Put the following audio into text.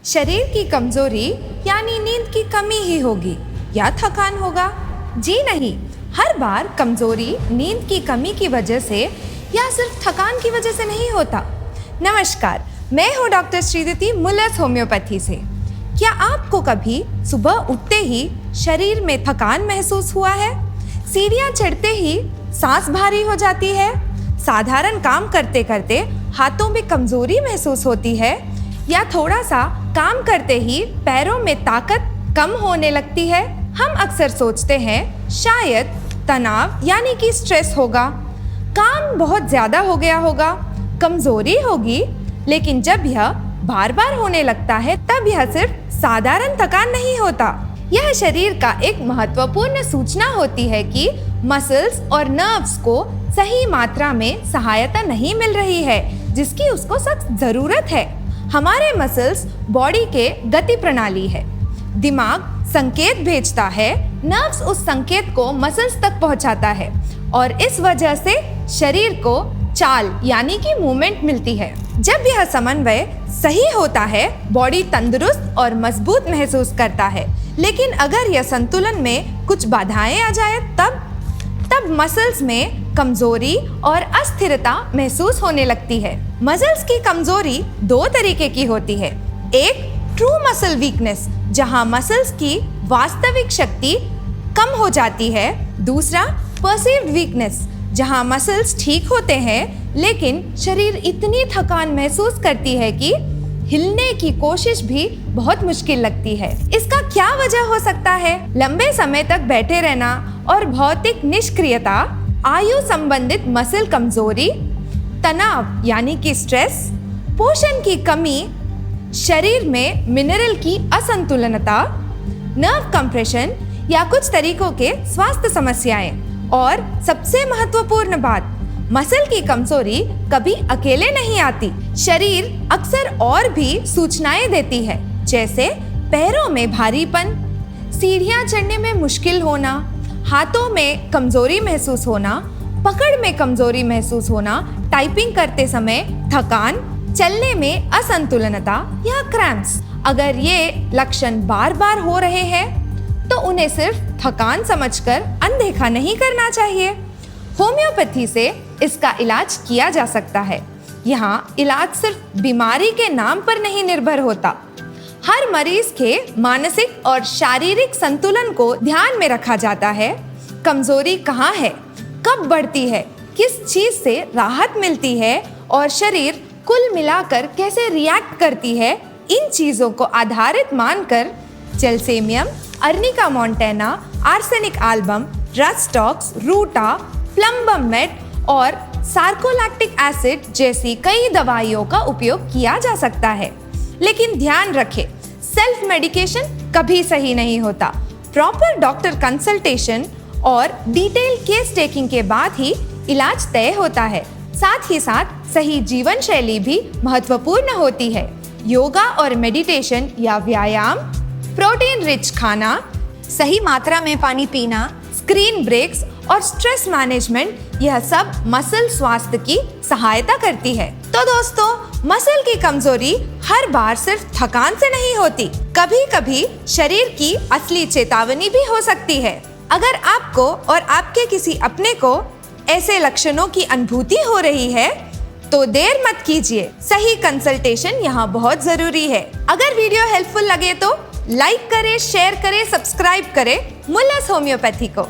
शरीर की कमजोरी यानी नींद की कमी ही होगी या थकान होगा? जी नहीं, हर बार कमजोरी नींद की कमी की वजह से या सिर्फ थकान की वजह से नहीं होता। नमस्कार, मैं हूँ डॉक्टर श्रीदिति मुलस होम्योपैथी से। क्या आपको कभी सुबह उठते ही शरीर में थकान महसूस हुआ है? सीढ़ियाँ चढ़ते ही सांस भारी हो जाती है? साधारण काम करते करते हाथों में कमजोरी महसूस होती है? या थोड़ा सा काम करते ही पैरों में ताकत कम होने लगती है? हम अक्सर सोचते हैं शायद तनाव यानी कि स्ट्रेस होगा, काम बहुत ज़्यादा हो गया होगा, कमजोरी होगी। लेकिन जब यह बार बार होने लगता है तब यह सिर्फ साधारण थकान नहीं होता। यह शरीर का एक महत्वपूर्ण सूचना होती है कि मसल्स और नर्व्स को सही मात्रा में सहायता नहीं मिल रही है जिसकी उसको सख्त जरूरत है। हमारे मसल्स बॉडी के गति प्रणाली है। दिमाग संकेत भेजता है, नर्व्स उस संकेत को मसल्स तक पहुंचाता है और इस वजह से शरीर को चाल यानी कि मूवमेंट मिलती है। जब यह समन्वय सही होता है, बॉडी तंदुरुस्त और मजबूत महसूस करता है। लेकिन अगर यह संतुलन में कुछ बाधाएं आ जाए तब मसल्स में कमजोरी और अस्थिरता महसूस होने लगती है। मसल्स की कमजोरी दो तरीके की होती है। एक ट्रू मसल वीकनेस, जहां मसल्स की वास्तविक शक्ति कम हो जाती है। दूसरा परसीव्ड वीकनेस, जहां मसल्स ठीक होते हैं लेकिन शरीर इतनी थकान महसूस करती है कि हिलने की कोशिश भी बहुत मुश्किल लगती है। इसका क्या वजह हो सकता है? लंबे समय तक बैठे रहना और भौतिक निष्क्रियता, आयु संबंधित मसल कमजोरी, तनाव यानी कि स्ट्रेस, पोषण की कमी, शरीर में मिनरल की असंतुलनता, नर्व कंप्रेशन या कुछ तरीकों के स्वास्थ्य समस्याएं। और सबसे महत्वपूर्ण बात, मसल की कमजोरी कभी अकेले नहीं आती। शरीर अक्सर और भी सूचनाएं देती है, जैसे पैरों में भारीपन, सीढ़ियां चढ़ने में मुश्किल होना, हाथों में कमजोरी महसूस होना, पकड़ में कमजोरी महसूस होना, टाइपिंग करते समय थकान, चलने में असंतुलनता या क्रैम्प्स। अगर ये लक्षण बार बार हो रहे हैं तो उन्हें सिर्फ थकान समझकर अनदेखा नहीं करना चाहिए। होम्योपैथी से इसका इलाज किया जा सकता है। यहाँ इलाज सिर्फ बीमारी के नाम पर नहीं निर्भर होता। हर मरीज के मानसिक और शारीरिक संतुलन को ध्यान में रखा जाता है। कमजोरी कहाँ है, कब बढ़ती है, किस चीज से राहत मिलती है और शरीर कुल मिलाकर कैसे रिएक्ट करती है, इन चीजों को आधारित मानकर gelsemium, arnica montana, arsenic album, rhus tox, ruta, plumbum met और सार्कोलैक्टिक एसिड जैसी कई दवाइयों का उपयोग किया जा सकता है। लेकिन ध्यान रखें, सेल्फ मेडिकेशन कभी सही नहीं होता। प्रॉपर डॉक्टर कंसल्टेशन और डिटेल केस टेकिंग के बाद ही इलाज तय होता है। साथ ही साथ सही जीवन शैली भी महत्वपूर्ण होती है। योगा और मेडिटेशन या व्यायाम, प्रोटीन रिच खाना, सही मात्रा में पानी पीना, स्क्रीन ब्रेक्स और स्ट्रेस मैनेजमेंट, यह सब मसल स्वास्थ्य की सहायता करती है। तो दोस्तों, मसल की कमजोरी हर बार सिर्फ थकान से नहीं होती, कभी कभी शरीर की असली चेतावनी भी हो सकती है। अगर आपको और आपके किसी अपने को ऐसे लक्षणों की अनुभूति हो रही है तो देर मत कीजिए। सही कंसल्टेशन यहाँ बहुत जरूरी है। अगर वीडियो हेल्पफुल लगे तो लाइक करें, शेयर करें, सब्सक्राइब करें मुलस होम्योपैथी को।